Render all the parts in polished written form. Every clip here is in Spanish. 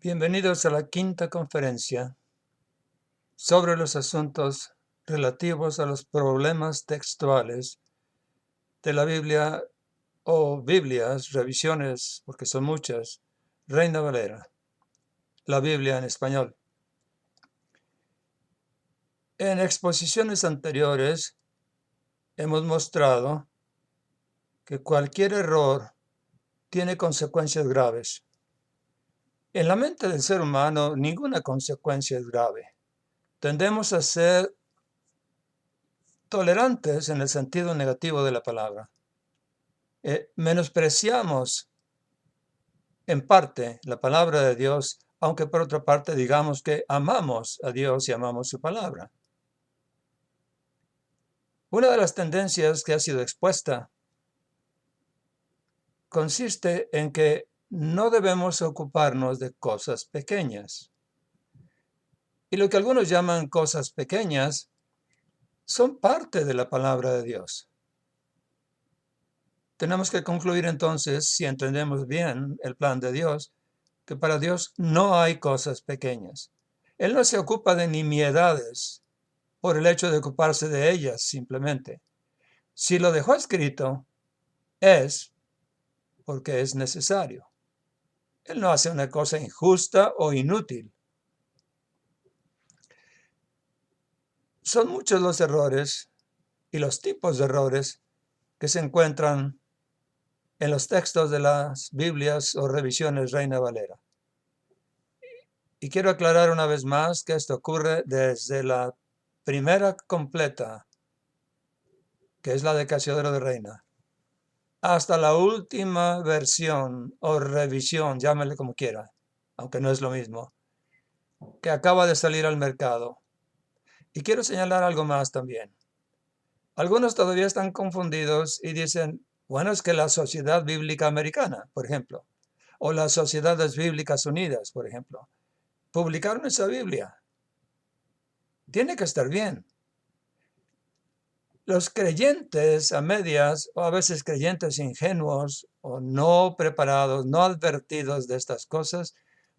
Bienvenidos a la quinta conferencia sobre los asuntos relativos a los problemas textuales de la Biblia o Biblias, revisiones, porque son muchas, Reina Valera, la Biblia en español. En exposiciones anteriores hemos mostrado que cualquier error tiene consecuencias graves. En la mente del ser humano, ninguna consecuencia es grave. Tendemos a ser tolerantes en el sentido negativo de la palabra. Menospreciamos en parte la palabra de Dios, aunque por otra parte digamos que amamos a Dios y amamos su palabra. Una de las tendencias que ha sido expuesta consiste en que no debemos ocuparnos de cosas pequeñas. Y lo que algunos llaman cosas pequeñas son parte de la palabra de Dios. Tenemos que concluir entonces, si entendemos bien el plan de Dios, que para Dios no hay cosas pequeñas. Él no se ocupa de nimiedades por el hecho de ocuparse de ellas simplemente. Si lo dejó escrito, es porque es necesario. Él no hace una cosa injusta o inútil. Son muchos los errores y los tipos de errores que se encuentran en los textos de las Biblias o revisiones Reina Valera. Y quiero aclarar una vez más que esto ocurre desde la primera completa, que es la de Casiodoro de Reina, hasta la última versión o revisión, llámele como quiera, aunque no es lo mismo, que acaba de salir al mercado. Y quiero señalar algo más también. Algunos todavía están confundidos y dicen, bueno, es que la Sociedad Bíblica Americana, por ejemplo, o las Sociedades Bíblicas Unidas, por ejemplo, publicaron esa Biblia. Tiene que estar bien. Los creyentes a medias, o a veces creyentes ingenuos o no preparados, no advertidos de estas cosas,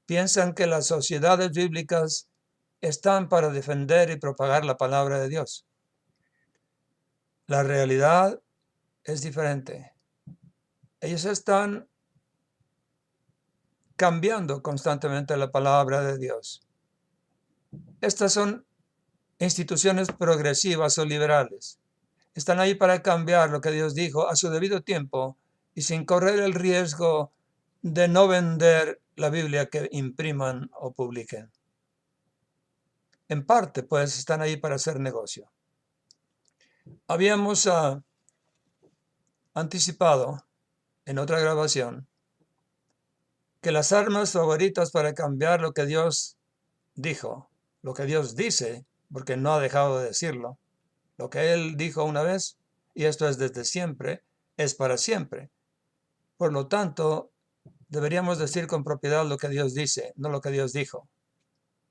piensan que las sociedades bíblicas están para defender y propagar la palabra de Dios. La realidad es diferente. Ellos están cambiando constantemente la palabra de Dios. Estas son instituciones progresivas o liberales. Están ahí para cambiar lo que Dios dijo a su debido tiempo y sin correr el riesgo de no vender la Biblia que impriman o publiquen. En parte, pues, están ahí para hacer negocio. Habíamos anticipado en otra grabación que las armas favoritas para cambiar lo que Dios dijo, lo que Dios dice, porque no ha dejado de decirlo, lo que Él dijo una vez, y esto es desde siempre, es para siempre. Por lo tanto, deberíamos decir con propiedad lo que Dios dice, no lo que Dios dijo,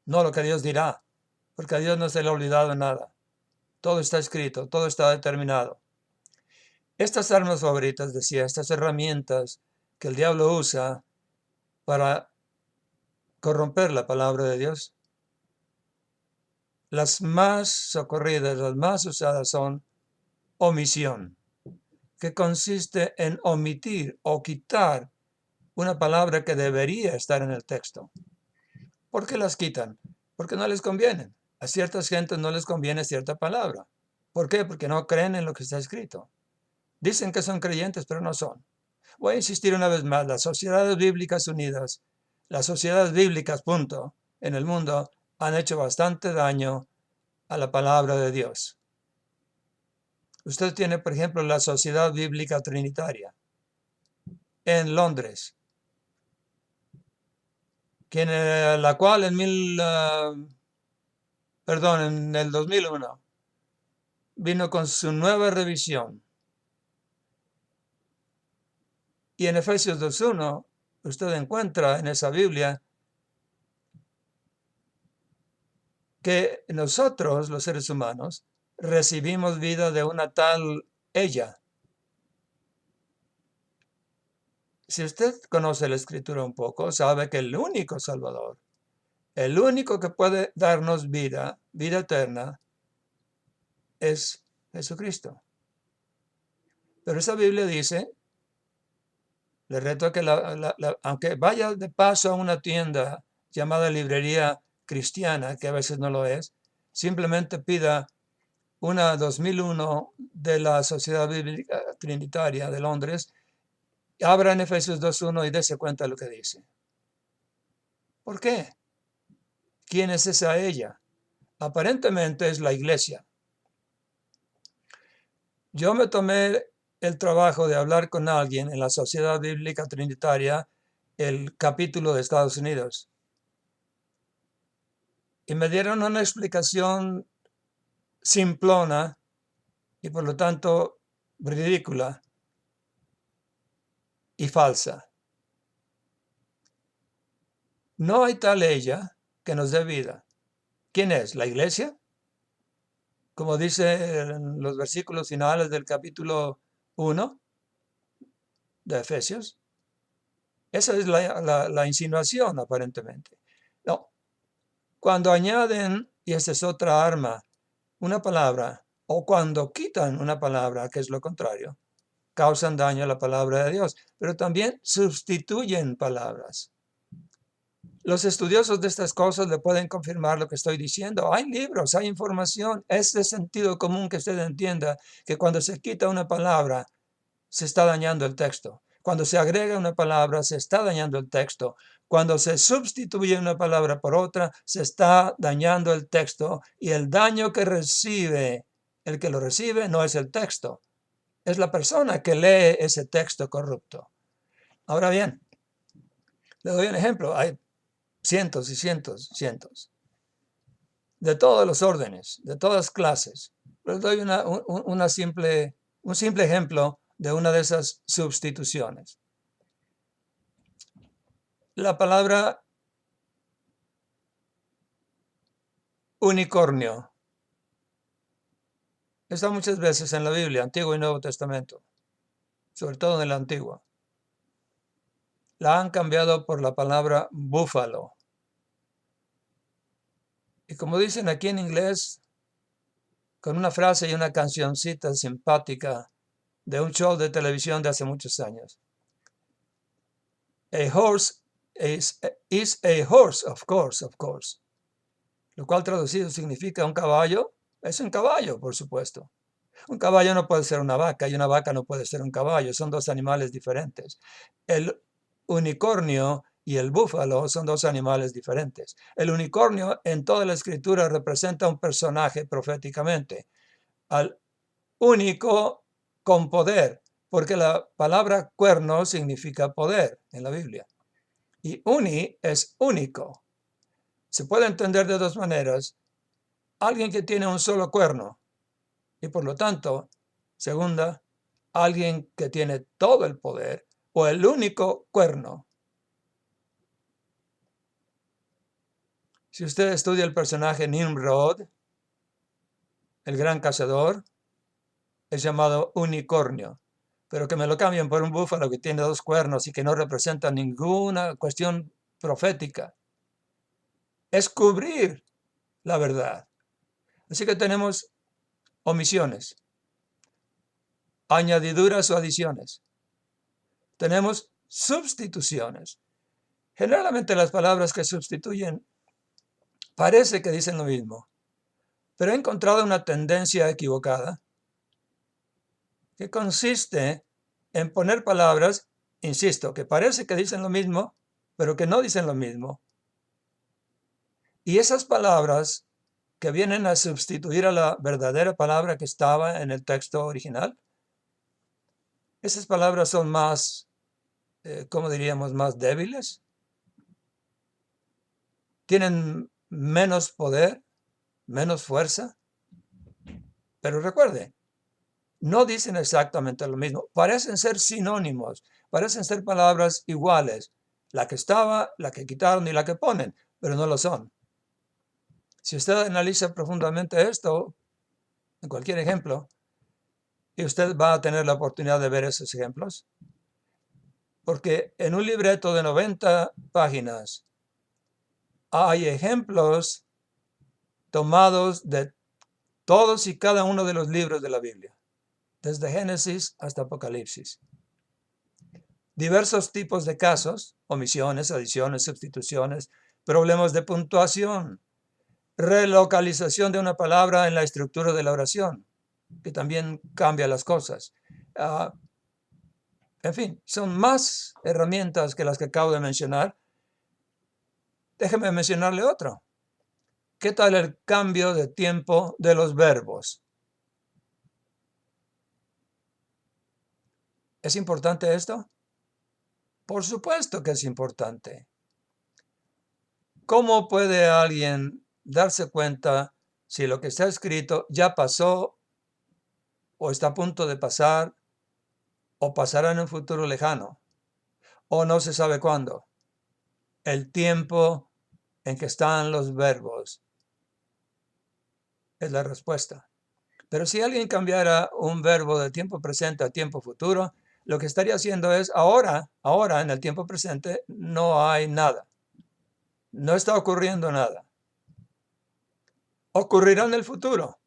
no lo que Dios dirá, porque a Dios no se le ha olvidado nada. Todo está escrito, todo está determinado. Estas armas favoritas, decía, estas herramientas que el diablo usa para corromper la palabra de Dios, las más socorridas, las más usadas son omisión, que consiste en omitir o quitar una palabra que debería estar en el texto. ¿Por qué las quitan? Porque no les conviene. A ciertas gentes no les conviene cierta palabra. ¿Por qué? Porque no creen en lo que está escrito. Dicen que son creyentes, pero no son. Voy a insistir una vez más, las sociedades bíblicas unidas, las sociedades bíblicas, punto, en el mundo, han hecho bastante daño a la palabra de Dios. Usted tiene, por ejemplo, la Sociedad Bíblica Trinitaria en Londres, la cual en el 2001 vino con su nueva revisión. Y en Efesios 2:1 usted encuentra en esa Biblia que nosotros, los seres humanos, recibimos vida de una tal ella. Si usted conoce la Escritura un poco, sabe que el único Salvador, el único que puede darnos vida, vida eterna, es Jesucristo. Pero esa Biblia dice, le reto a que aunque vaya de paso a una tienda llamada librería cristiana, que a veces no lo es, simplemente pida una 2001 de la Sociedad Bíblica Trinitaria de Londres, abra en Efesios 2:1 y dése cuenta de lo que dice. ¿Por qué? ¿Quién es esa ella? Aparentemente es la iglesia. Yo me tomé el trabajo de hablar con alguien en la Sociedad Bíblica Trinitaria, el capítulo de Estados Unidos, y me dieron una explicación simplona y por lo tanto ridícula y falsa. No hay tal ella que nos dé vida. ¿Quién es? ¿La iglesia? Como dice en los versículos finales del capítulo 1 de Efesios. Esa es la insinuación, aparentemente. No. Cuando añaden, y esa es otra arma, una palabra, o cuando quitan una palabra, que es lo contrario, causan daño a la palabra de Dios, pero también sustituyen palabras. Los estudiosos de estas cosas le pueden confirmar lo que estoy diciendo. Hay libros, hay información. Es de sentido común que usted entienda que cuando se quita una palabra, se está dañando el texto. Cuando se agrega una palabra, se está dañando el texto. Cuando se sustituye una palabra por otra, se está dañando el texto. Y el daño que recibe, el que lo recibe, no es el texto. Es la persona que lee ese texto corrupto. Ahora bien, le doy un ejemplo. Hay cientos y cientos, de todos los órdenes, de todas clases. Les doy un simple ejemplo de una de esas sustituciones. La palabra unicornio está muchas veces en la Biblia, Antiguo y Nuevo Testamento, sobre todo en el Antiguo. La han cambiado por la palabra búfalo. Y como dicen aquí en inglés, con una frase y una cancioncita simpática de un show de televisión de hace muchos años. A horse is a horse, of course. Lo cual traducido significa un caballo. Es un caballo, por supuesto. Un caballo no puede ser una vaca y una vaca no puede ser un caballo. Son dos animales diferentes. El unicornio y el búfalo son dos animales diferentes. El unicornio en toda la escritura representa un personaje proféticamente. Al único con poder, porque la palabra cuerno significa poder en la Biblia. Y uni es único. Se puede entender de dos maneras. Alguien que tiene un solo cuerno y por lo tanto, segunda, alguien que tiene todo el poder o el único cuerno. Si usted estudia el personaje Nimrod, el gran cazador, es llamado unicornio, pero que me lo cambien por un búfalo que tiene dos cuernos y que no representa ninguna cuestión profética. Es cubrir la verdad. Así que tenemos omisiones, añadiduras o adiciones. Tenemos sustituciones. Generalmente las palabras que sustituyen parece que dicen lo mismo, pero he encontrado una tendencia equivocada que consiste en poner palabras, insisto, que parece que dicen lo mismo, pero que no dicen lo mismo. Y esas palabras que vienen a sustituir a la verdadera palabra que estaba en el texto original, esas palabras son más, ¿cómo diríamos?, más débiles. Tienen menos poder, menos fuerza. Pero recuerde, no dicen exactamente lo mismo. Parecen ser sinónimos, parecen ser palabras iguales. La que estaba, la que quitaron y la que ponen, pero no lo son. Si usted analiza profundamente esto, en cualquier ejemplo, y usted va a tener la oportunidad de ver esos ejemplos, porque en un libreto de 90 páginas hay ejemplos tomados de todos y cada uno de los libros de la Biblia, desde Génesis hasta Apocalipsis. Diversos tipos de casos, omisiones, adiciones, sustituciones, problemas de puntuación, relocalización de una palabra en la estructura de la oración, que también cambia las cosas. En fin, son más herramientas que las que acabo de mencionar. Déjeme mencionarle otro. ¿Qué tal el cambio de tiempo de los verbos? ¿Es importante esto? Por supuesto que es importante. ¿Cómo puede alguien darse cuenta si lo que está escrito ya pasó o está a punto de pasar o pasará en un futuro lejano o no se sabe cuándo? El tiempo en que están los verbos es la respuesta. Pero si alguien cambiara un verbo de tiempo presente a tiempo futuro, lo que estaría haciendo es ahora en el tiempo presente no hay nada. No está ocurriendo nada. Ocurrirá en el futuro.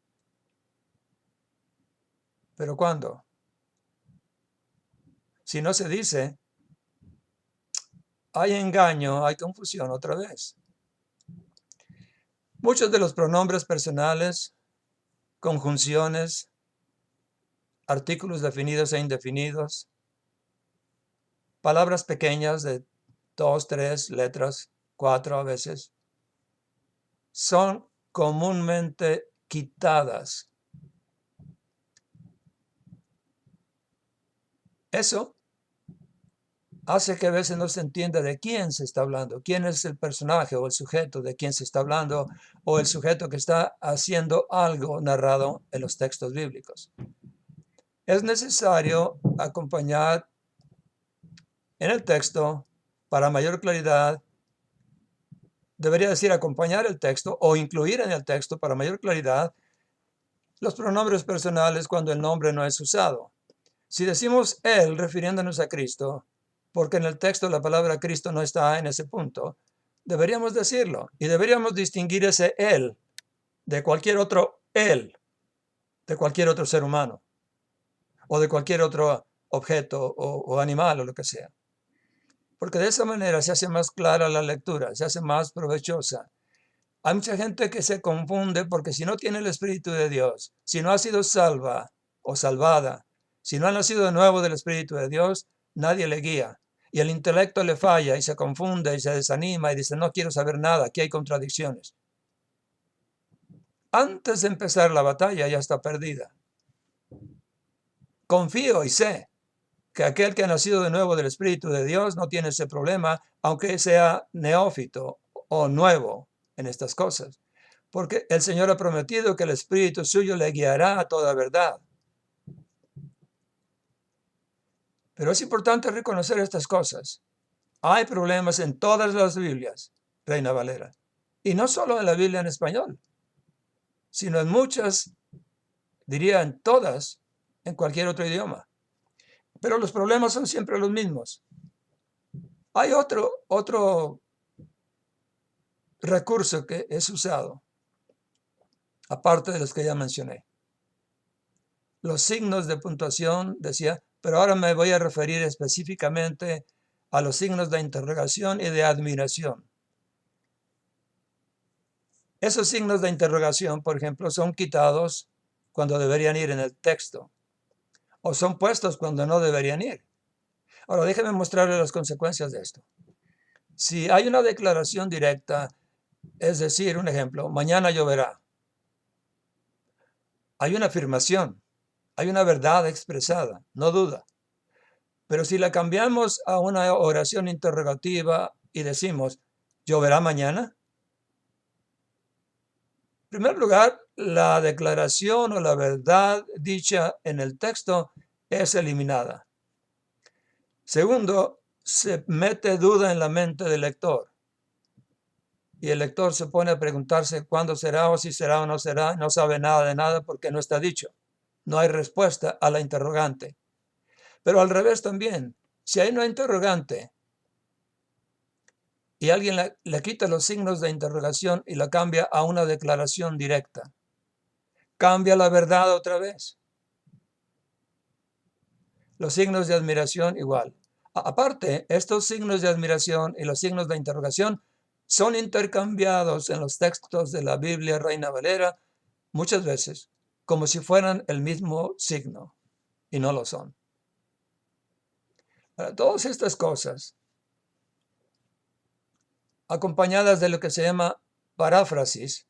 ¿Pero cuándo? Si no se dice, hay engaño, hay confusión otra vez. Muchos de los pronombres personales, conjunciones, artículos definidos e indefinidos, palabras pequeñas de 2, 3 letras, 4 a veces, son comúnmente quitadas. Eso hace que a veces no se entienda de quién se está hablando, quién es el personaje o el sujeto de quién se está hablando, o el sujeto que está haciendo algo narrado en los textos bíblicos. Es necesario acompañar en el texto para mayor claridad. Debería decir acompañar el texto o incluir en el texto para mayor claridad los pronombres personales cuando el nombre no es usado. Si decimos él refiriéndonos a Cristo, porque en el texto la palabra Cristo no está en ese punto, deberíamos decirlo y deberíamos distinguir ese él de cualquier otro él, de cualquier otro ser humano o de cualquier otro objeto o animal o lo que sea. Porque de esa manera se hace más clara la lectura, se hace más provechosa. Hay mucha gente que se confunde porque si no tiene el Espíritu de Dios, si no ha sido salva o salvada, si no ha nacido de nuevo del Espíritu de Dios, nadie le guía. Y el intelecto le falla y se confunde y se desanima y dice, no quiero saber nada, aquí hay contradicciones. Antes de empezar la batalla ya está perdida. Confío y sé que aquel que ha nacido de nuevo del Espíritu de Dios no tiene ese problema, aunque sea neófito o nuevo en estas cosas. Porque el Señor ha prometido que el Espíritu suyo le guiará a toda verdad. Pero es importante reconocer estas cosas. Hay problemas en todas las Biblias, Reina Valera. Y no solo en la Biblia en español, sino en muchas, diría en todas, en cualquier otro idioma. Pero los problemas son siempre los mismos. Hay otro recurso que es usado, aparte de los que ya mencioné. Los signos de puntuación, decía, pero ahora me voy a referir específicamente a los signos de interrogación y de admiración. Esos signos de interrogación, por ejemplo, son quitados cuando deberían ir en el texto, o son puestos cuando no deberían ir. Ahora, déjeme mostrarle las consecuencias de esto. Si hay una declaración directa, es decir, un ejemplo, mañana lloverá, hay una afirmación, hay una verdad expresada, no duda. Pero si la cambiamos a una oración interrogativa y decimos, ¿lloverá mañana? En primer lugar, la declaración o la verdad dicha en el texto es eliminada. Segundo, se mete duda en la mente del lector. Y el lector se pone a preguntarse cuándo será o si será o no será. No sabe nada de nada porque no está dicho. No hay respuesta a la interrogante. Pero al revés también. Si hay una interrogante y alguien le quita los signos de interrogación y la cambia a una declaración directa, cambia la verdad otra vez. Los signos de admiración igual. Aparte, estos signos de admiración y los signos de interrogación son intercambiados en los textos de la Biblia Reina Valera muchas veces como si fueran el mismo signo, y no lo son. Para todas estas cosas, acompañadas de lo que se llama paráfrasis,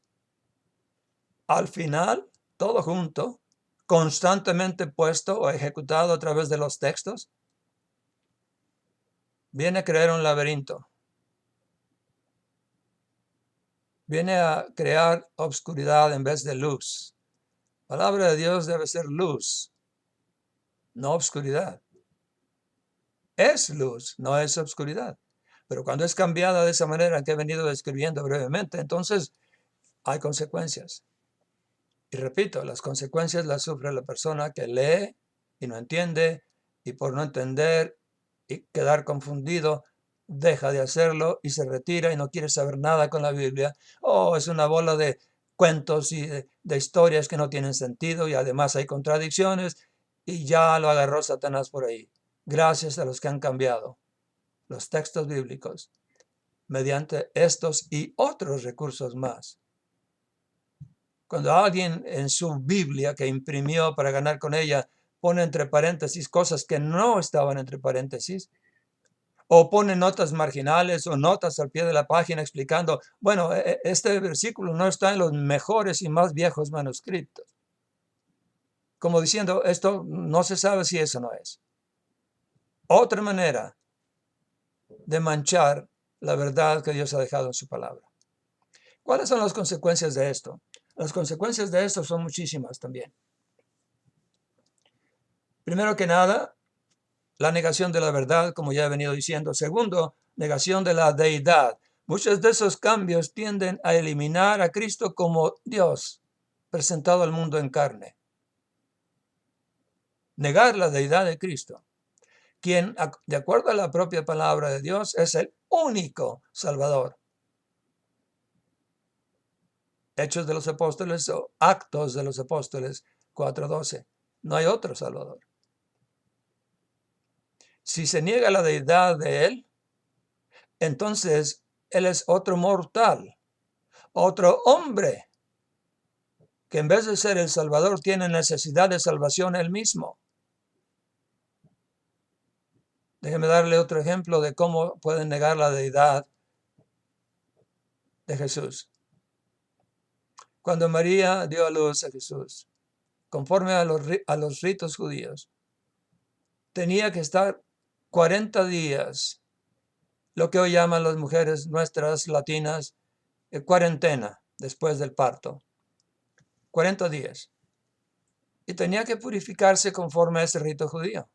al final, todo junto, constantemente puesto o ejecutado a través de los textos, viene a crear un laberinto. Viene a crear obscuridad en vez de luz. La palabra de Dios debe ser luz, no obscuridad. Es luz, no es obscuridad. Pero cuando es cambiada de esa manera que he venido describiendo brevemente, entonces hay consecuencias. Y repito, las consecuencias las sufre la persona que lee y no entiende, y por no entender y quedar confundido, deja de hacerlo y se retira y no quiere saber nada con la Biblia. Es una bola de cuentos y de historias que no tienen sentido, y además hay contradicciones, y ya lo agarró Satanás por ahí. Gracias a los que han cambiado los textos bíblicos mediante estos y otros recursos más. Cuando alguien en su Biblia que imprimió para ganar con ella pone entre paréntesis cosas que no estaban entre paréntesis, o pone notas marginales o notas al pie de la página explicando, bueno, este versículo no está en los mejores y más viejos manuscritos. Como diciendo, esto no se sabe si eso no es. Otra manera de manchar la verdad que Dios ha dejado en su palabra. ¿Cuáles son las consecuencias de esto? Las consecuencias de esto son muchísimas también. Primero que nada, la negación de la verdad, como ya he venido diciendo. Segundo, negación de la deidad. Muchos de esos cambios tienden a eliminar a Cristo como Dios presentado al mundo en carne. Negar la deidad de Cristo, quien, de acuerdo a la propia palabra de Dios, es el único Salvador. Hechos de los Apóstoles o Actos de los Apóstoles 4:12. No hay otro Salvador. Si se niega la deidad de Él, entonces Él es otro mortal, otro hombre, que en vez de ser el Salvador tiene necesidad de salvación Él mismo. Déjeme darle otro ejemplo de cómo pueden negar la deidad de Jesús. Cuando María dio a luz a Jesús, conforme a los ritos judíos, tenía que estar 40 días, lo que hoy llaman las mujeres nuestras latinas, cuarentena después del parto. 40 días. Y tenía que purificarse conforme a ese rito judío.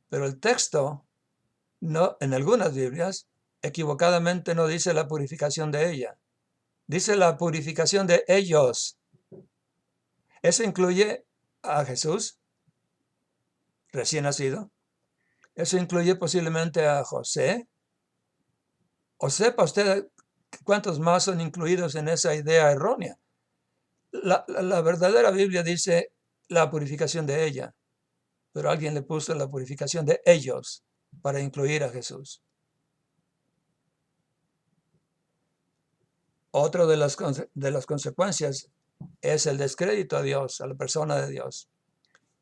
Pero el texto, no, en algunas Biblias, equivocadamente no dice la purificación de ella. Dice la purificación de ellos. Eso incluye a Jesús, recién nacido. Eso incluye posiblemente a José. O sepa usted cuántos más son incluidos en esa idea errónea. La verdadera Biblia dice la purificación de ella, pero alguien le puso la purificación de ellos para incluir a Jesús. Otra de las consecuencias es el descrédito a Dios, a la persona de Dios.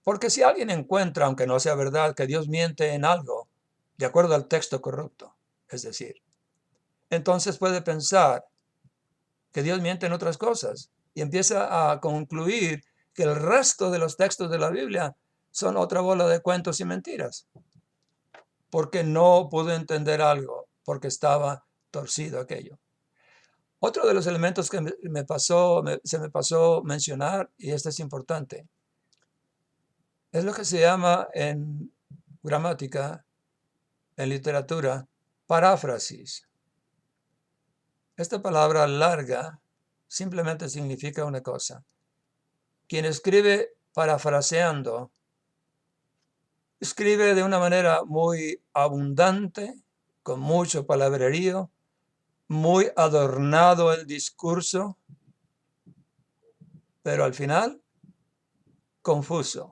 Porque si alguien encuentra, aunque no sea verdad, que Dios miente en algo, de acuerdo al texto corrupto, es decir, entonces puede pensar que Dios miente en otras cosas y empieza a concluir que el resto de los textos de la Biblia son otra bola de cuentos y mentiras, porque no pudo entender algo, porque estaba torcido aquello. Otro de los elementos que se me pasó mencionar, y este es importante, es lo que se llama en gramática, en literatura, paráfrasis. Esta palabra larga simplemente significa una cosa. Quien escribe parafraseando Escribe de una manera muy abundante, con mucho palabrerío, muy adornado el discurso, pero al final, confuso.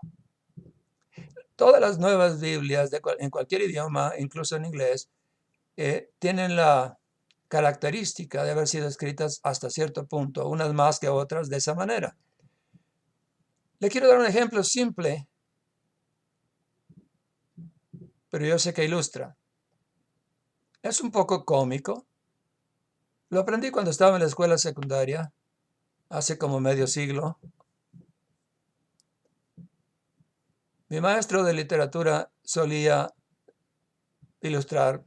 Todas las nuevas Biblias en cualquier idioma, incluso en inglés, tienen la característica de haber sido escritas hasta cierto punto, unas más que otras, de esa manera. Le quiero dar un ejemplo simple, pero yo sé que ilustra. Es un poco cómico. Lo aprendí cuando estaba en la escuela secundaria, hace como medio siglo. Mi maestro de literatura solía ilustrar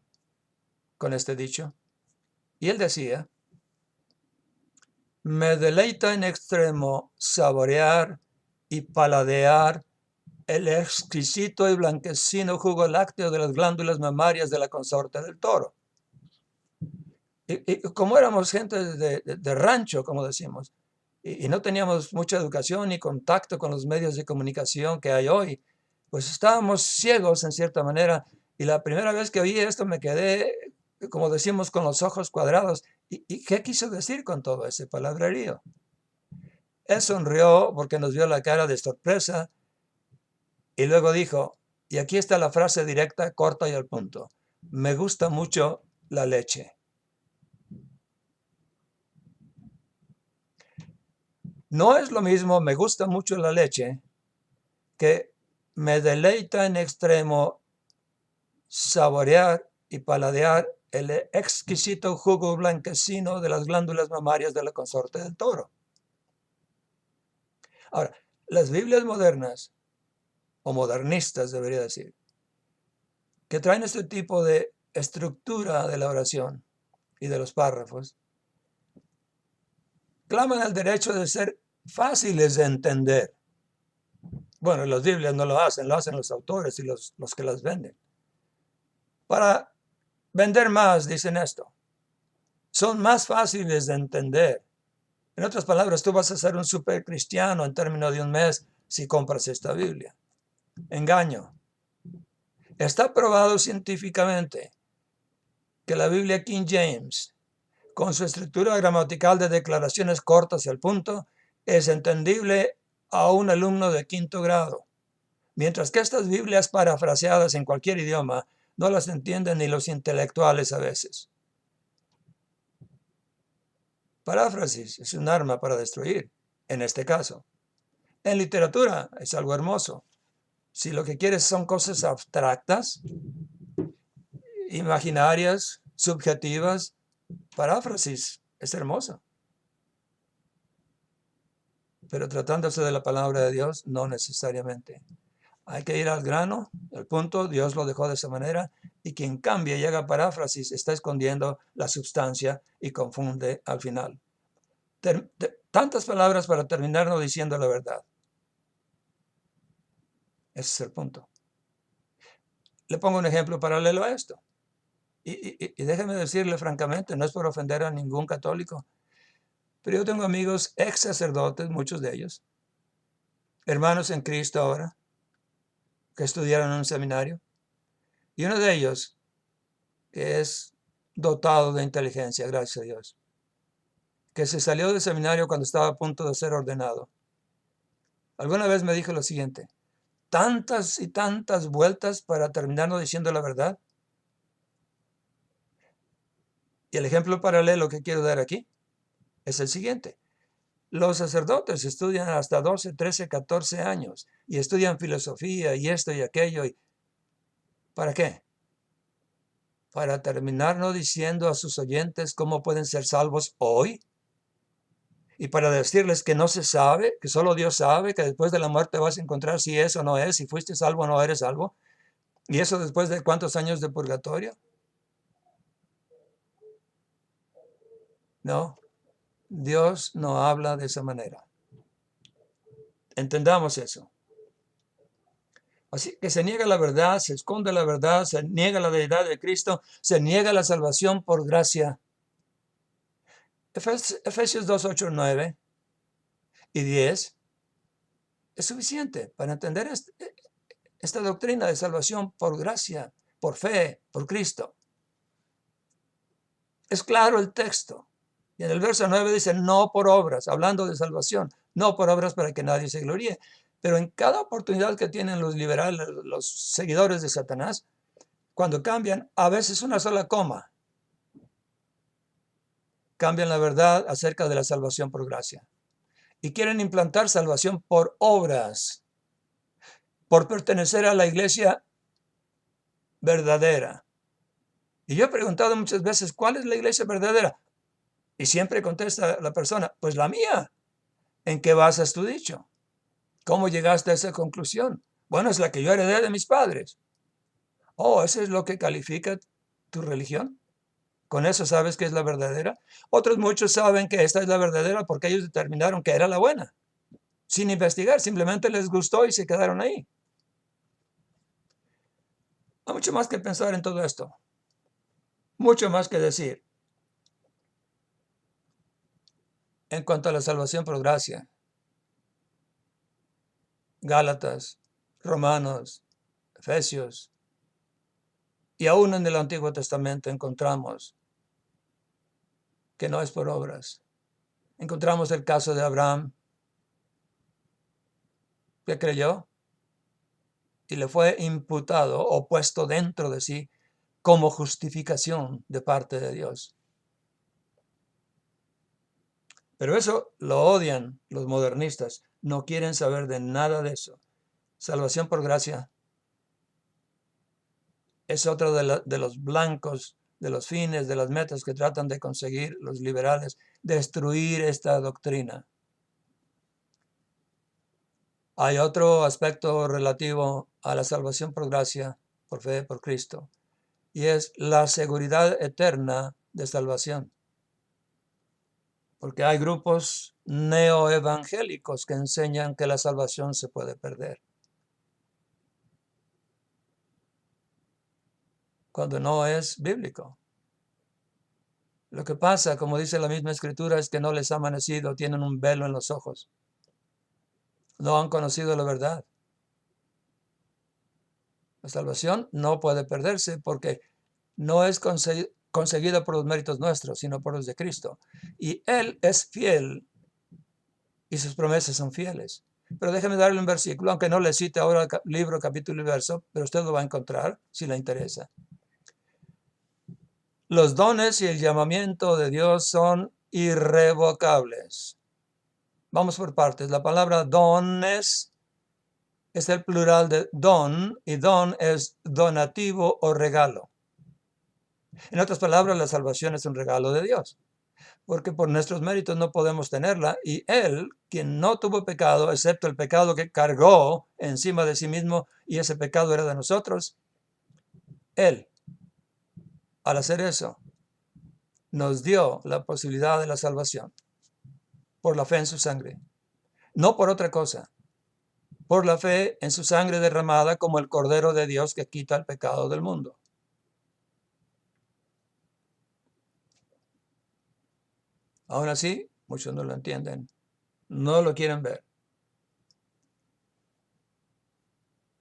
con este dicho. Y él decía: me deleita en extremo saborear y paladear el exquisito y blanquecino jugo lácteo de las glándulas mamarias de la consorte del toro. Y como éramos gente de rancho, como decimos, y no teníamos mucha educación ni contacto con los medios de comunicación que hay hoy, pues estábamos ciegos en cierta manera. Y la primera vez que oí esto me quedé, como decimos, con los ojos cuadrados. ¿Y qué quiso decir con todo ese palabrerío? Él sonrió porque nos vio la cara de sorpresa y luego dijo, y aquí está la frase directa, corta y al punto: me gusta mucho la leche. No es lo mismo me gusta mucho la leche que me deleita en extremo saborear y paladear el exquisito jugo blanquecino de las glándulas mamarias de la consorte del toro. Ahora, las Biblias modernas, o modernistas debería decir, que traen este tipo de estructura de la oración y de los párrafos, claman el derecho de ser fáciles de entender. Bueno, las Biblias no lo hacen los autores y los que las venden. Para vender más, dicen esto. Son más fáciles de entender. En otras palabras, tú vas a ser un super cristiano en términos de un mes si compras esta Biblia. Engaño. Está probado científicamente que la Biblia King James, con su estructura gramatical de declaraciones cortas y al punto, es entendible a un alumno de quinto grado, mientras que estas Biblias parafraseadas en cualquier idioma no las entienden ni los intelectuales a veces. Paráfrasis es un arma para destruir, en este caso. En literatura es algo hermoso. Si lo que quieres son cosas abstractas, imaginarias, subjetivas, paráfrasis es hermosa. Pero tratándose de la palabra de Dios, no necesariamente. Hay que ir al grano, al punto, Dios lo dejó de esa manera, y quien cambia y haga paráfrasis está escondiendo la sustancia y confunde al final. Tantas palabras para terminar no diciendo la verdad. Ese es el punto. Le pongo un ejemplo paralelo a esto. Y déjeme decirle francamente, no es por ofender a ningún católico, pero yo tengo amigos ex sacerdotes, muchos de ellos, hermanos en Cristo ahora, que estudiaron en un seminario, y uno de ellos, que es dotado de inteligencia, gracias a Dios, que se salió del seminario cuando estaba a punto de ser ordenado, alguna vez me dijo lo siguiente: tantas y tantas vueltas para terminar no diciendo la verdad. Y el ejemplo paralelo que quiero dar aquí es el siguiente. Los sacerdotes estudian hasta 12, 13, 14 años y estudian filosofía y esto y aquello. ¿Para qué? Para terminar no diciendo a sus oyentes cómo pueden ser salvos hoy, y para decirles que no se sabe, que solo Dios sabe, que después de la muerte vas a encontrar si es o no es, si fuiste salvo o no eres salvo. ¿Y eso después de cuántos años de purgatorio? No, Dios no habla de esa manera. Entendamos eso. Así que se niega la verdad, se esconde la verdad, se niega la deidad de Cristo, se niega la salvación por gracia. Efesios 2, 8, 9 y 10 es suficiente para entender esta doctrina de salvación por gracia, por fe, por Cristo. Es claro el texto. Y en el verso 9 dice, no por obras, hablando de salvación, no por obras para que nadie se gloríe. Pero en cada oportunidad que tienen los liberales, los seguidores de Satanás, cuando cambian, a veces una sola coma, cambian la verdad acerca de la salvación por gracia. Y quieren implantar salvación por obras, por pertenecer a la iglesia verdadera. Y yo he preguntado muchas veces, ¿cuál es la iglesia verdadera? Y siempre contesta la persona, pues la mía. ¿En qué basas tu dicho? ¿Cómo llegaste a esa conclusión? Bueno, es la que yo heredé de mis padres. Oh, ¿eso es lo que califica tu religión? ¿Con eso sabes que es la verdadera? Otros muchos saben que esta es la verdadera porque ellos determinaron que era la buena. Sin investigar, simplemente les gustó y se quedaron ahí. Hay mucho más que pensar en todo esto. Mucho más que decir. En cuanto a la salvación por gracia. Gálatas, Romanos, Efesios. Y aún en el Antiguo Testamento encontramos que no es por obras. Encontramos el caso de Abraham, que creyó y le fue imputado o puesto dentro de sí como justificación de parte de Dios. Pero eso lo odian los modernistas. No quieren saber de nada de eso. Salvación por gracia es otro de los blancos, de los fines, de las metas que tratan de conseguir los liberales, destruir esta doctrina. Hay otro aspecto relativo a la salvación por gracia, por fe, por Cristo, y es la seguridad eterna de salvación. Porque hay grupos neoevangélicos que enseñan que la salvación se puede perder, cuando no es bíblico. Lo que pasa, como dice la misma escritura, es que no les ha amanecido, tienen un velo en los ojos. No han conocido la verdad. La salvación no puede perderse porque no es conseguida por los méritos nuestros, sino por los de Cristo. Y Él es fiel y sus promesas son fieles. Pero déjeme darle un versículo, aunque no le cite ahora libro, capítulo y verso, pero usted lo va a encontrar si le interesa. Los dones y el llamamiento de Dios son irrevocables. Vamos por partes. La palabra dones es el plural de don, y don es donativo o regalo. En otras palabras, la salvación es un regalo de Dios, porque por nuestros méritos no podemos tenerla, y Él, quien no tuvo pecado, excepto el pecado que cargó encima de sí mismo, y ese pecado era de nosotros, Él, al hacer eso, nos dio la posibilidad de la salvación por la fe en su sangre, no por otra cosa, por la fe en su sangre derramada como el Cordero de Dios que quita el pecado del mundo. Aún así, muchos no lo entienden, no lo quieren ver.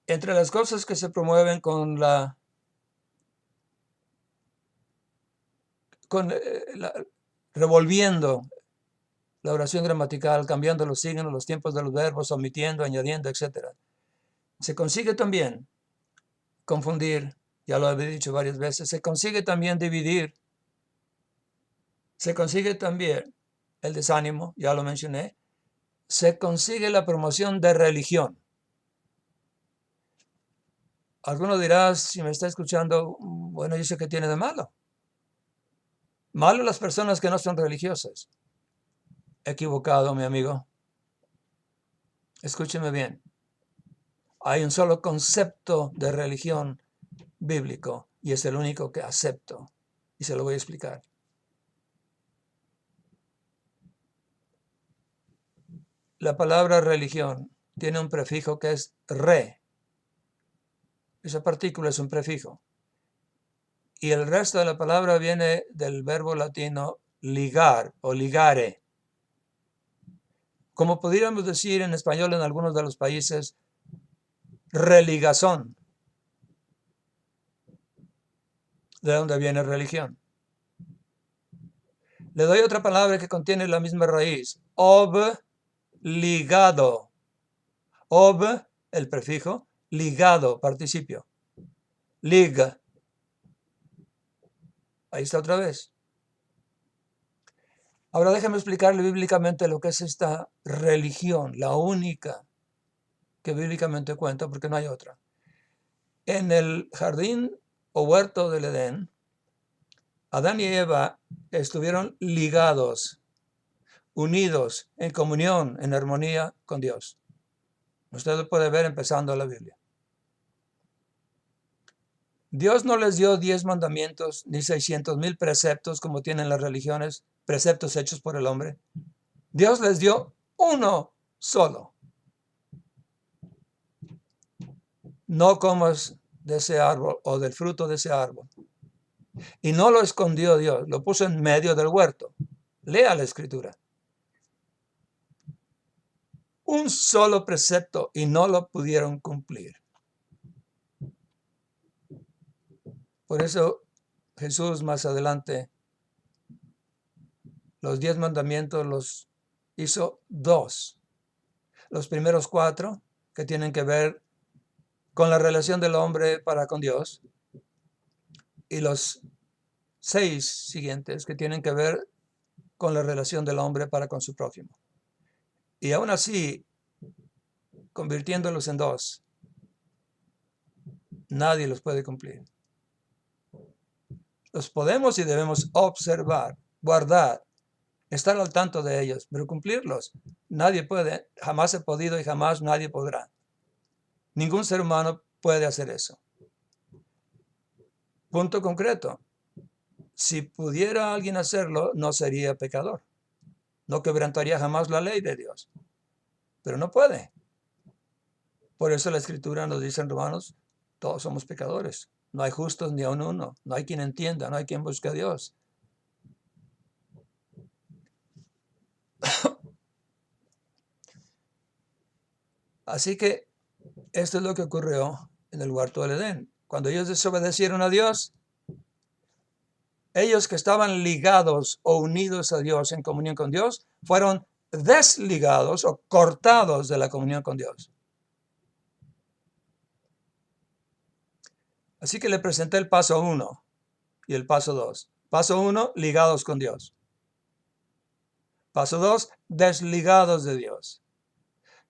Entre las cosas que se promueven revolviendo la oración gramatical, cambiando los signos, los tiempos de los verbos, omitiendo, añadiendo, etc. Se consigue también confundir, ya lo he dicho varias veces, se consigue también dividir, se consigue también el desánimo, ya lo mencioné, se consigue la promoción de religión. Alguno dirá, si me está escuchando, bueno, ¿y eso qué tiene de malo? Malo las personas que no son religiosas. Equivocado, mi amigo. Escúcheme bien. Hay un solo concepto de religión bíblico y es el único que acepto. Y se lo voy a explicar. La palabra religión tiene un prefijo que es re. Esa partícula es un prefijo. Y el resto de la palabra viene del verbo latino ligar o ligare. Como pudiéramos decir en español en algunos de los países, religazón. ¿De dónde viene religión? Le doy otra palabra que contiene la misma raíz. Obligado. El prefijo, ligado, participio. Liga. Ahí está otra vez. Ahora déjeme explicarle bíblicamente lo que es esta religión, la única que bíblicamente cuenta, porque no hay otra. En el jardín o huerto del Edén, Adán y Eva estuvieron ligados, unidos, en comunión, en armonía con Dios. Usted lo puede ver empezando la Biblia. Dios no les dio 10 mandamientos ni 600,000 preceptos como tienen las religiones, preceptos hechos por el hombre. Dios les dio uno solo. No comas de ese árbol o del fruto de ese árbol. Y no lo escondió Dios, lo puso en medio del huerto. Lea la escritura. Un solo precepto y no lo pudieron cumplir. Por eso Jesús más adelante los 10 mandamientos los hizo 2. Los primeros 4 que tienen que ver con la relación del hombre para con Dios y los 6 siguientes que tienen que ver con la relación del hombre para con su prójimo. Y aún así, convirtiéndolos en 2, nadie los puede cumplir. Los podemos y debemos observar, guardar, estar al tanto de ellos, pero cumplirlos nadie puede, jamás he podido y jamás nadie podrá. Ningún ser humano puede hacer eso. Punto concreto. Si pudiera alguien hacerlo, no sería pecador. No quebrantaría jamás la ley de Dios. Pero no puede. Por eso la Escritura nos dice en Romanos, todos somos pecadores. No hay justos ni aun uno. No hay quien entienda, no hay quien busque a Dios. Así que esto es lo que ocurrió en el huerto del Edén. Cuando ellos desobedecieron a Dios, ellos que estaban ligados o unidos a Dios en comunión con Dios, fueron desligados o cortados de la comunión con Dios. Así que le presenté el paso 1 y el paso 2. Paso 1, ligados con Dios. Paso 2, desligados de Dios.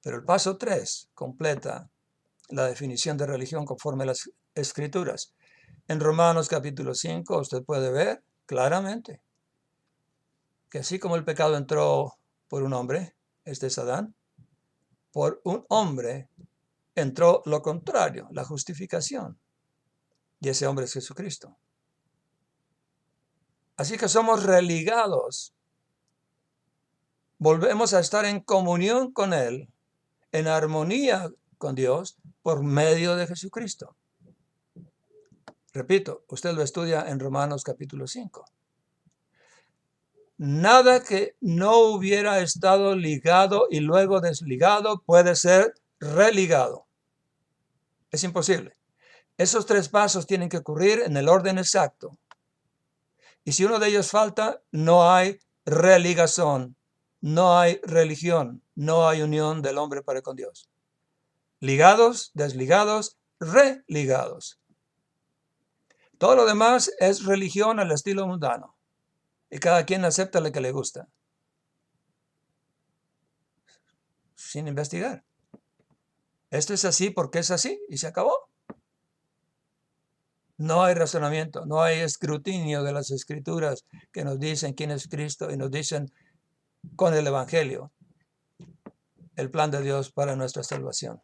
Pero el paso 3 completa la definición de religión conforme a las Escrituras. En Romanos capítulo 5 usted puede ver claramente que así como el pecado entró por un hombre, este es Adán, por un hombre entró lo contrario, la justificación. Y ese hombre es Jesucristo. Así que somos religados. Volvemos a estar en comunión con Él, en armonía con Dios, por medio de Jesucristo. Repito, usted lo estudia en Romanos capítulo 5. Nada que no hubiera estado ligado y luego desligado puede ser religado. Es imposible. Esos 3 pasos tienen que ocurrir en el orden exacto. Y si uno de ellos falta, no hay religación, no hay religión, no hay unión del hombre para con Dios. Ligados, desligados, religados. Todo lo demás es religión al estilo mundano. Y cada quien acepta lo que le gusta. Sin investigar. Esto es así porque es así y se acabó. No hay razonamiento, no hay escrutinio de las Escrituras que nos dicen quién es Cristo y nos dicen con el Evangelio el plan de Dios para nuestra salvación.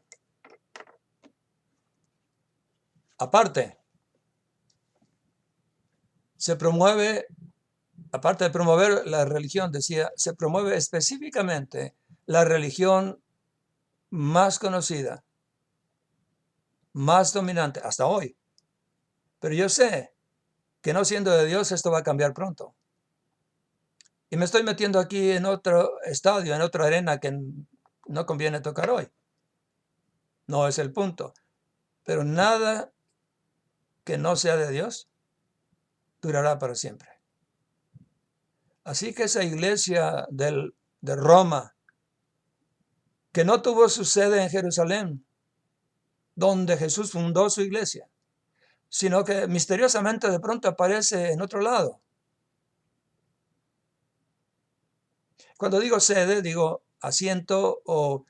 Aparte, se promueve, aparte de promover la religión, decía, se promueve específicamente la religión más conocida, más dominante hasta hoy. Pero yo sé que no siendo de Dios esto va a cambiar pronto. Y me estoy metiendo aquí en otro estadio, en otra arena que no conviene tocar hoy. No es el punto. Pero nada que no sea de Dios durará para siempre. Así que esa iglesia de Roma, que no tuvo su sede en Jerusalén, donde Jesús fundó su iglesia, sino que misteriosamente de pronto aparece en otro lado. Cuando digo sede, digo asiento o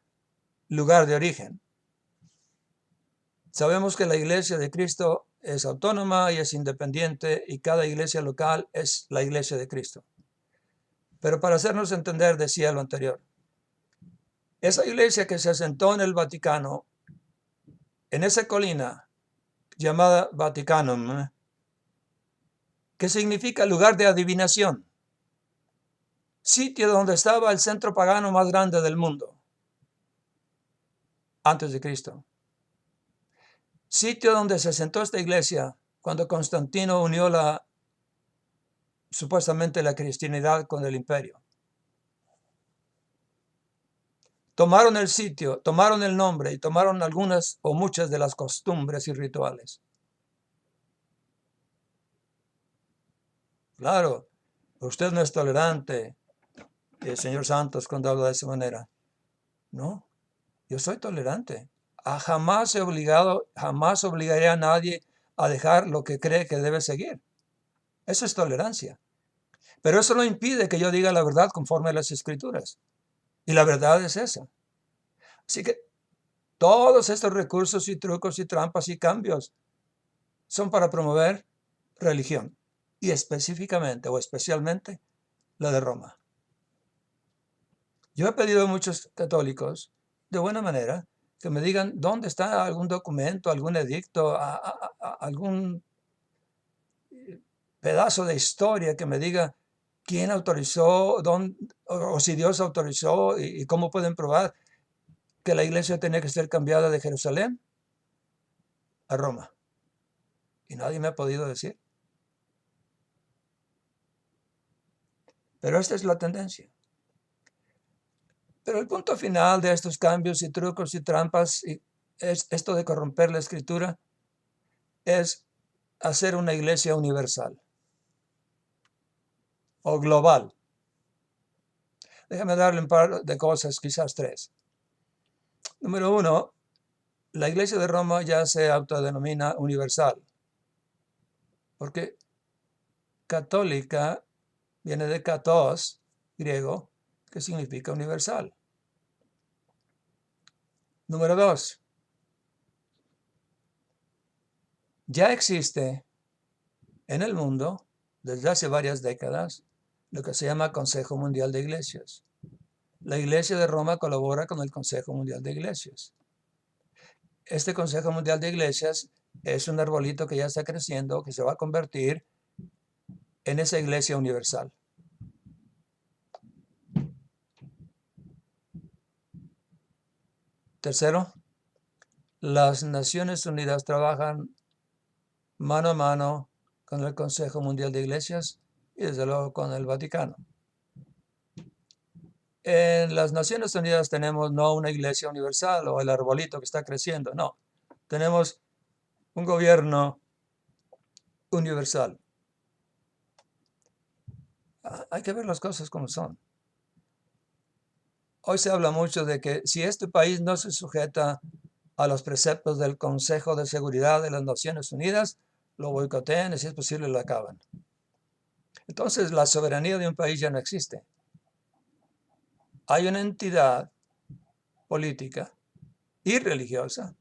lugar de origen. Sabemos que la iglesia de Cristo es autónoma y es independiente, y cada iglesia local es la iglesia de Cristo. Pero para hacernos entender, decía lo anterior, esa iglesia que se asentó en el Vaticano, en esa colina llamada Vaticanum, que significa lugar de adivinación, sitio donde estaba el centro pagano más grande del mundo, antes de Cristo. Sitio donde se asentó esta iglesia cuando Constantino unió supuestamente la cristianidad con el imperio. Tomaron el sitio, tomaron el nombre y tomaron algunas o muchas de las costumbres y rituales. Claro, usted no es tolerante, señor Santos, cuando habla de esa manera. No, yo soy tolerante. Jamás jamás obligaré a nadie a dejar lo que cree que debe seguir. Eso es tolerancia. Pero eso no impide que yo diga la verdad conforme a las Escrituras. Y la verdad es esa. Así que todos estos recursos y trucos y trampas y cambios son para promover religión. Y específicamente o especialmente la de Roma. Yo he pedido a muchos católicos, de buena manera, que me digan dónde está algún documento, algún edicto, algún pedazo de historia que me diga quién autorizó, o si Dios autorizó y cómo pueden probar que la iglesia tenía que ser cambiada de Jerusalén a Roma. Y nadie me ha podido decir. Pero esta es la tendencia. Pero el punto final de estos cambios y trucos y trampas, es esto de corromper la Escritura, es hacer una iglesia universal o global. Déjame darle un par de cosas, quizás tres. Número uno, la iglesia de Roma ya se autodenomina universal, porque católica viene de katos, griego, que significa universal. Número dos, ya existe en el mundo, desde hace varias décadas, lo que se llama Consejo Mundial de Iglesias. La Iglesia de Roma colabora con el Consejo Mundial de Iglesias. Este Consejo Mundial de Iglesias es un arbolito que ya está creciendo, que se va a convertir en esa iglesia universal. Tercero, las Naciones Unidas trabajan mano a mano con el Consejo Mundial de Iglesias y desde luego con el Vaticano. En las Naciones Unidas tenemos no una iglesia universal o el arbolito que está creciendo, no. Tenemos un gobierno universal. Hay que ver las cosas como son. Hoy se habla mucho de que si este país no se sujeta a los preceptos del Consejo de Seguridad de las Naciones Unidas, lo boicotean y si es posible lo acaban. Entonces la soberanía de un país ya no existe. Hay una entidad política y religiosa,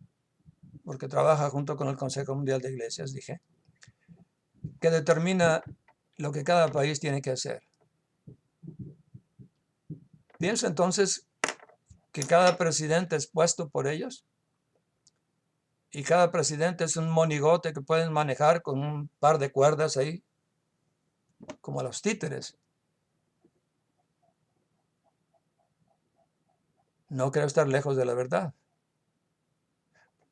porque trabaja junto con el Consejo Mundial de Iglesias, dije, que determina lo que cada país tiene que hacer. Pienso entonces que cada presidente es puesto por ellos y cada presidente es un monigote que pueden manejar con un par de cuerdas ahí, como los títeres. No creo estar lejos de la verdad,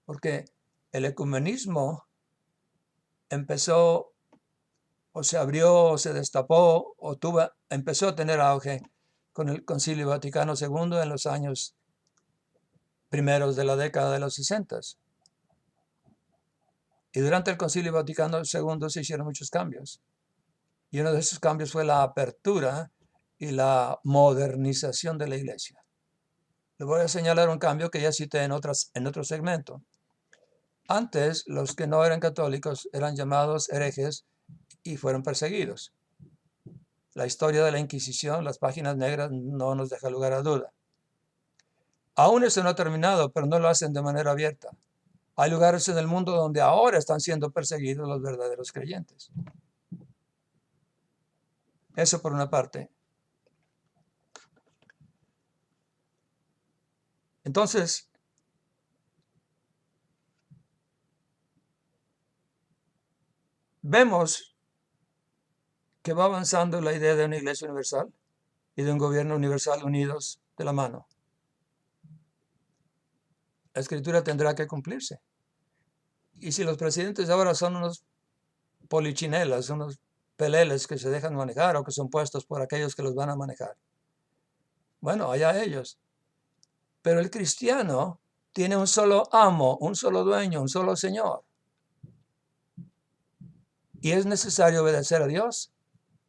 porque el ecumenismo empezó o se abrió o se destapó o empezó a tener auge con el Concilio Vaticano II en los años primeros de la década de los 60. Y durante el Concilio Vaticano II se hicieron muchos cambios. Y uno de esos cambios fue la apertura y la modernización de la iglesia. Le voy a señalar un cambio que ya cité en otro segmento. Antes, los que no eran católicos eran llamados herejes y fueron perseguidos. La historia de la Inquisición, las páginas negras, no nos deja lugar a duda. Aún eso no ha terminado, pero no lo hacen de manera abierta. Hay lugares en el mundo donde ahora están siendo perseguidos los verdaderos creyentes. Eso por una parte. Entonces, vemos que va avanzando la idea de una iglesia universal y de un gobierno universal unidos de la mano. La escritura tendrá que cumplirse. Y si los presidentes ahora son unos polichinelas, unos peleles que se dejan manejar o que son puestos por aquellos que los van a manejar, bueno, allá ellos. Pero el cristiano tiene un solo amo, un solo dueño, un solo Señor. Y es necesario obedecer a Dios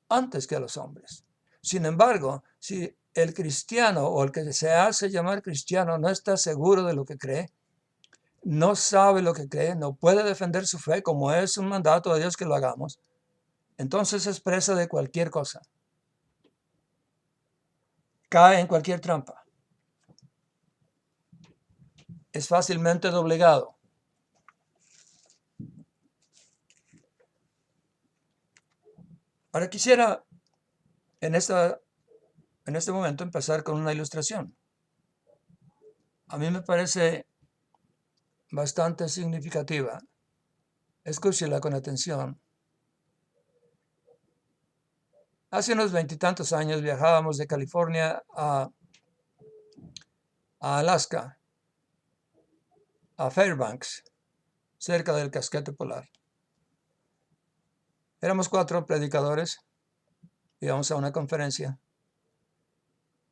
antes que a los hombres. Sin embargo, si el cristiano o el que se hace llamar cristiano no está seguro de lo que cree, no sabe lo que cree, no puede defender su fe como es un mandato de Dios que lo hagamos, entonces es presa de cualquier cosa. Cae en cualquier trampa. Es fácilmente doblegado. Ahora quisiera en este momento empezar con una ilustración. A mí me parece bastante significativa. Escúchela con atención. Hace unos 20 y tantos años viajábamos de California a Alaska, a Fairbanks, cerca del casquete polar. Éramos 4 predicadores, íbamos a una conferencia.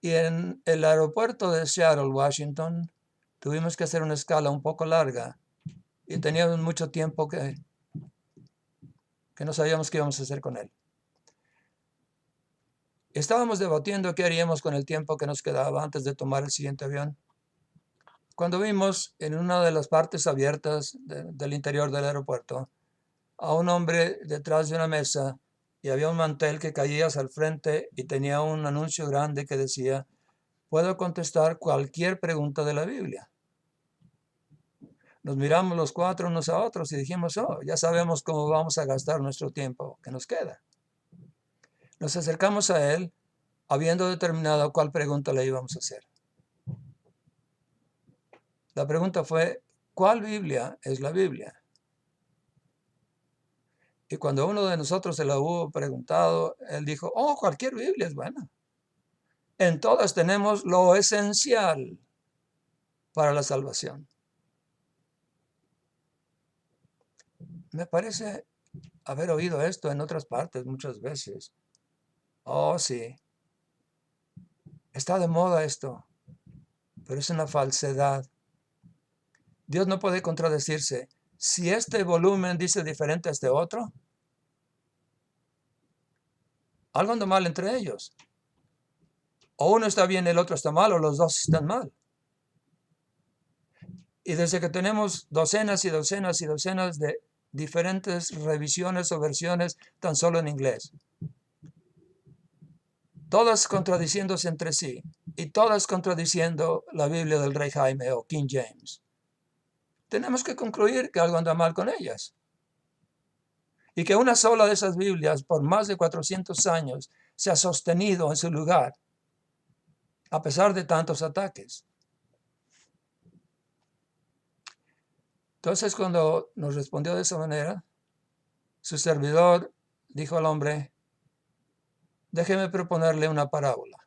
Y en el aeropuerto de Seattle, Washington, tuvimos que hacer una escala un poco larga y teníamos mucho tiempo que no sabíamos qué íbamos a hacer con él. Estábamos debatiendo qué haríamos con el tiempo que nos quedaba antes de tomar el siguiente avión, cuando vimos en una de las partes abiertas del interior del aeropuerto a un hombre detrás de una mesa y había un mantel que caía hacia el frente y tenía un anuncio grande que decía: puedo contestar cualquier pregunta de la Biblia. Nos miramos los 4 unos a otros y dijimos: oh, ya sabemos cómo vamos a gastar nuestro tiempo que nos queda. Nos acercamos a él habiendo determinado cuál pregunta le íbamos a hacer. La pregunta fue: ¿cuál Biblia es la Biblia? Y cuando uno de nosotros se la hubo preguntado, él dijo: oh, cualquier Biblia es buena. En todas tenemos lo esencial para la salvación. Me parece haber oído esto en otras partes muchas veces. Oh, sí. Está de moda esto, pero es una falsedad. Dios no puede contradecirse. Si este volumen dice diferente a este otro, algo anda mal entre ellos. O uno está bien, el otro está mal, o los dos están mal. Y desde que tenemos docenas y docenas y docenas de diferentes revisiones o versiones tan solo en inglés, todas contradiciéndose entre sí y todas contradiciendo la Biblia del Rey Jaime o King James, tenemos que concluir que algo anda mal con ellas. Y que una sola de esas Biblias por más de 400 años se ha sostenido en su lugar, a pesar de tantos ataques. Entonces, cuando nos respondió de esa manera, su servidor dijo al hombre: déjeme proponerle una parábola.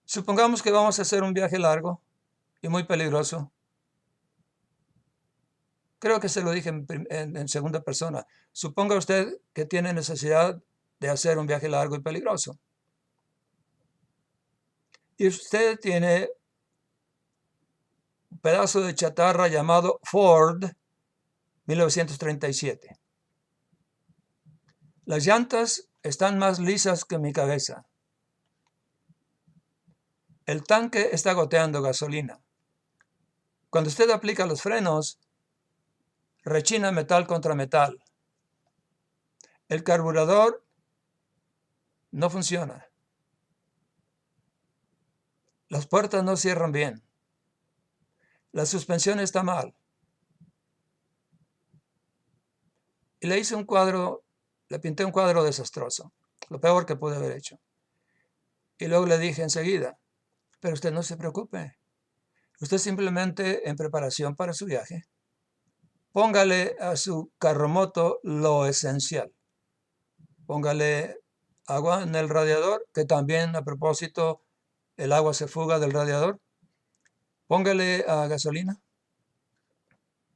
Supongamos que vamos a hacer un viaje largo y muy peligroso. Creo que se lo dije en segunda persona. Suponga usted que tiene necesidad de hacer un viaje largo y peligroso. Y usted tiene pedazo de chatarra llamado Ford 1937. Las llantas están más lisas que mi cabeza. El tanque está goteando gasolina. Cuando usted aplica los frenos, rechina metal contra metal. El carburador no funciona. Las puertas no cierran bien. La suspensión está mal. Y le hice un cuadro, le pinté un cuadro desastroso, lo peor que pude haber hecho. Y luego le dije enseguida, pero usted no se preocupe. Usted simplemente en preparación para su viaje, póngale a su carromoto lo esencial. Póngale agua en el radiador, que también a propósito el agua se fuga del radiador. Póngale a gasolina,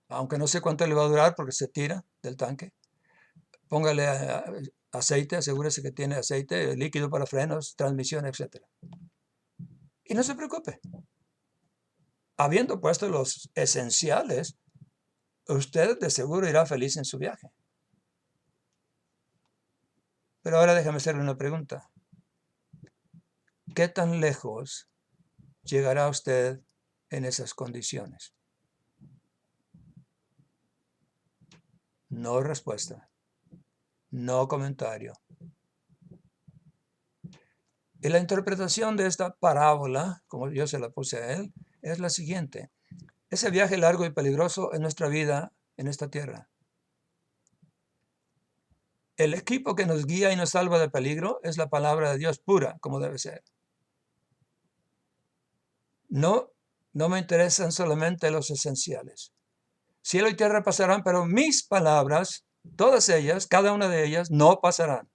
aunque no sé cuánto le va a durar porque se tira del tanque. Póngale aceite, asegúrese que tiene aceite, líquido para frenos, transmisión, etc. Y no se preocupe. Habiendo puesto los esenciales, usted de seguro irá feliz en su viaje. Pero ahora déjame hacerle una pregunta. ¿Qué tan lejos llegará usted en esas condiciones? No respuesta. No comentario. Y la interpretación de esta parábola, como yo se la puse a él, es la siguiente. Ese viaje largo y peligroso en nuestra vida en esta tierra. El equipo que nos guía y nos salva de peligro es la palabra de Dios pura, como debe ser. No me interesan solamente los esenciales. Cielo y tierra pasarán, pero mis palabras, todas ellas, cada una de ellas, no pasarán.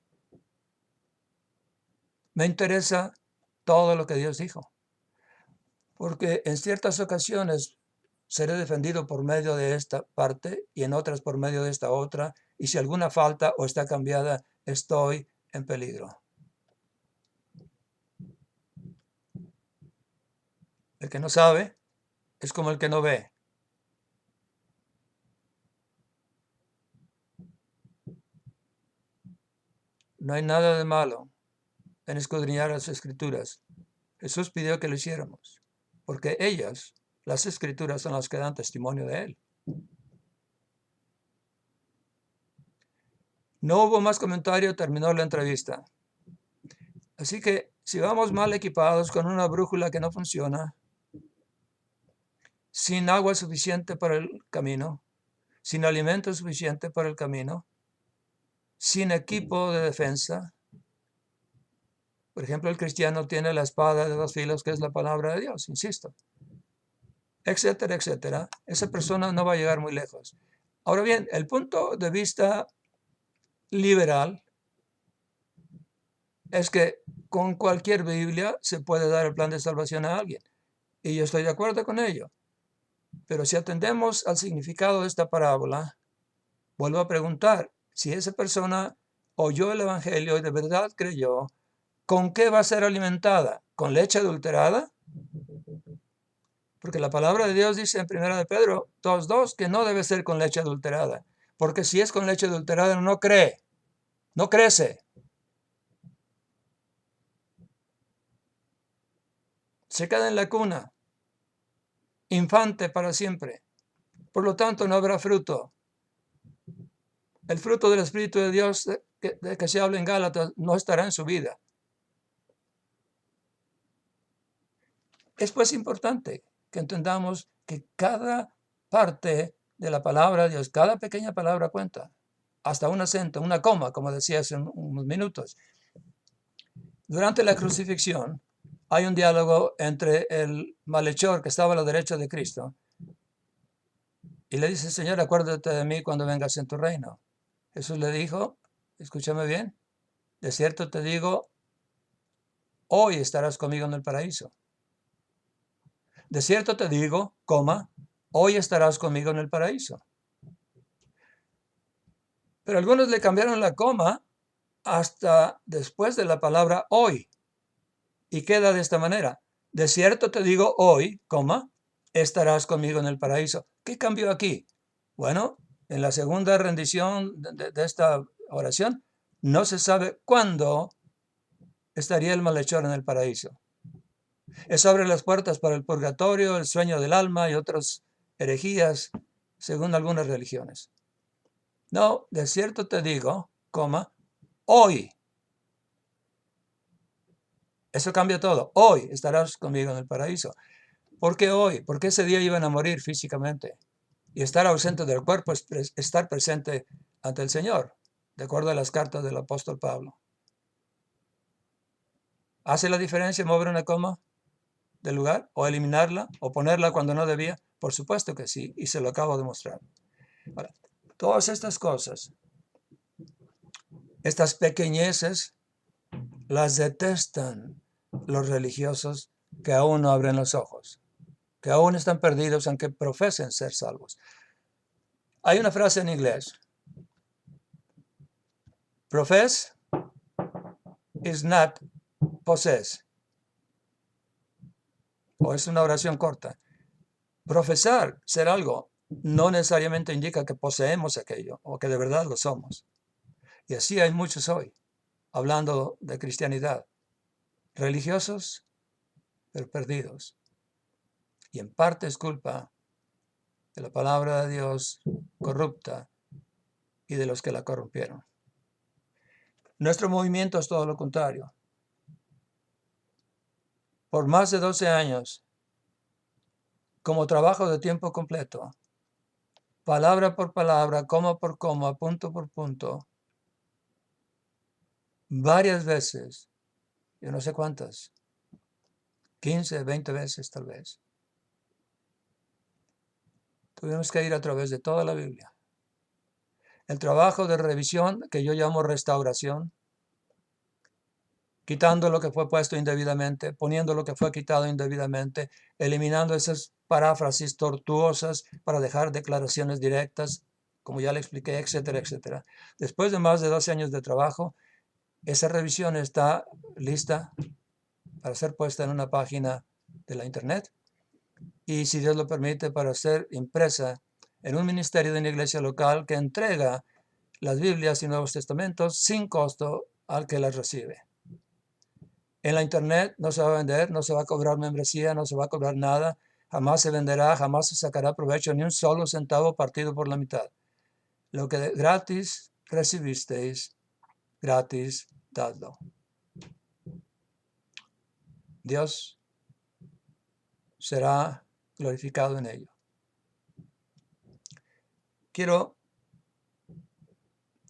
Me interesa todo lo que Dios dijo. Porque en ciertas ocasiones seré defendido por medio de esta parte y en otras por medio de esta otra. Y si alguna falta o está cambiada, estoy en peligro. El que no sabe es como el que no ve. No hay nada de malo en escudriñar las Escrituras. Jesús pidió que lo hiciéramos, porque ellas, las Escrituras, son las que dan testimonio de Él. No hubo más comentario, terminó la entrevista. Así que si vamos mal equipados con una brújula que no funciona, sin agua suficiente para el camino, sin alimento suficiente para el camino, sin equipo de defensa. Por ejemplo, el cristiano tiene la espada de 2 filos, que es la palabra de Dios, insisto, etcétera, etcétera. Esa persona no va a llegar muy lejos. Ahora bien, el punto de vista liberal es que con cualquier Biblia se puede dar el plan de salvación a alguien. Y yo estoy de acuerdo con ello. Pero si atendemos al significado de esta parábola, vuelvo a preguntar, si esa persona oyó el Evangelio y de verdad creyó, ¿con qué va a ser alimentada? ¿Con leche adulterada? Porque la palabra de Dios dice en 1 de Pedro 2:2 que no debe ser con leche adulterada. Porque si es con leche adulterada no cree, no crece. Se queda en la cuna, infante para siempre. Por lo tanto, no habrá fruto. El fruto del Espíritu de Dios de que se habla en Gálatas no estará en su vida. Es pues importante que entendamos que cada parte de la palabra de Dios, cada pequeña palabra cuenta. Hasta un acento, una coma, como decía hace unos minutos. Durante la crucifixión hay un diálogo entre el malhechor que estaba a la derecha de Cristo y le dice, Señor, acuérdate de mí cuando vengas en tu reino. Jesús le dijo, escúchame bien, de cierto te digo, hoy estarás conmigo en el paraíso. De cierto te digo, coma, hoy estarás conmigo en el paraíso. Pero algunos le cambiaron la coma hasta después de la palabra hoy. Y queda de esta manera. De cierto te digo hoy, coma, estarás conmigo en el paraíso. ¿Qué cambió aquí? Bueno, en la segunda rendición de esta oración, no se sabe cuándo estaría el malhechor en el paraíso. Es abre las puertas para el purgatorio, el sueño del alma y otras herejías, según algunas religiones. No, de cierto te digo, hoy. Eso cambia todo. Hoy estarás conmigo en el paraíso. ¿Por qué hoy? Porque ese día iban a morir físicamente. Y estar ausente del cuerpo es estar presente ante el Señor, de acuerdo a las cartas del apóstol Pablo. ¿Hace la diferencia mover una coma del lugar? ¿O eliminarla? ¿O ponerla cuando no debía? Por supuesto que sí, y se lo acabo de mostrar. Ahora, todas estas cosas, estas pequeñeces, las detestan los religiosos que aún no abren los ojos, que aún están perdidos aunque profesen ser salvos. Hay una frase en inglés: profess is not possess. O es una oración corta. Profesar ser algo no necesariamente indica que poseemos aquello o que de verdad lo somos. Y así hay muchos hoy, hablando de cristianidad, religiosos, pero perdidos. Y en parte es culpa de la palabra de Dios corrupta y de los que la corrompieron. Nuestro movimiento es todo lo contrario. Por más de 12 años, como trabajo de tiempo completo, palabra por palabra, coma por coma, punto por punto, varias veces, yo no sé cuántas, 15, 20 veces tal vez, tuvimos que ir a través de toda la Biblia. El trabajo de revisión, que yo llamo restauración, quitando lo que fue puesto indebidamente, poniendo lo que fue quitado indebidamente, eliminando esas paráfrasis tortuosas para dejar declaraciones directas, como ya le expliqué, etcétera, etcétera. Después de más de 12 años de trabajo, esa revisión está lista para ser puesta en una página de la internet y, si Dios lo permite, para ser impresa en un ministerio de una iglesia local que entrega las Biblias y Nuevos Testamentos sin costo al que las recibe. En la internet no se va a vender, no se va a cobrar membresía, no se va a cobrar nada, jamás se venderá, jamás se sacará provecho ni un solo centavo partido por la mitad. Lo que gratis recibisteis, gratis dadlo. Dios será glorificado en ello. Quiero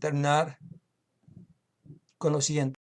terminar con lo siguiente.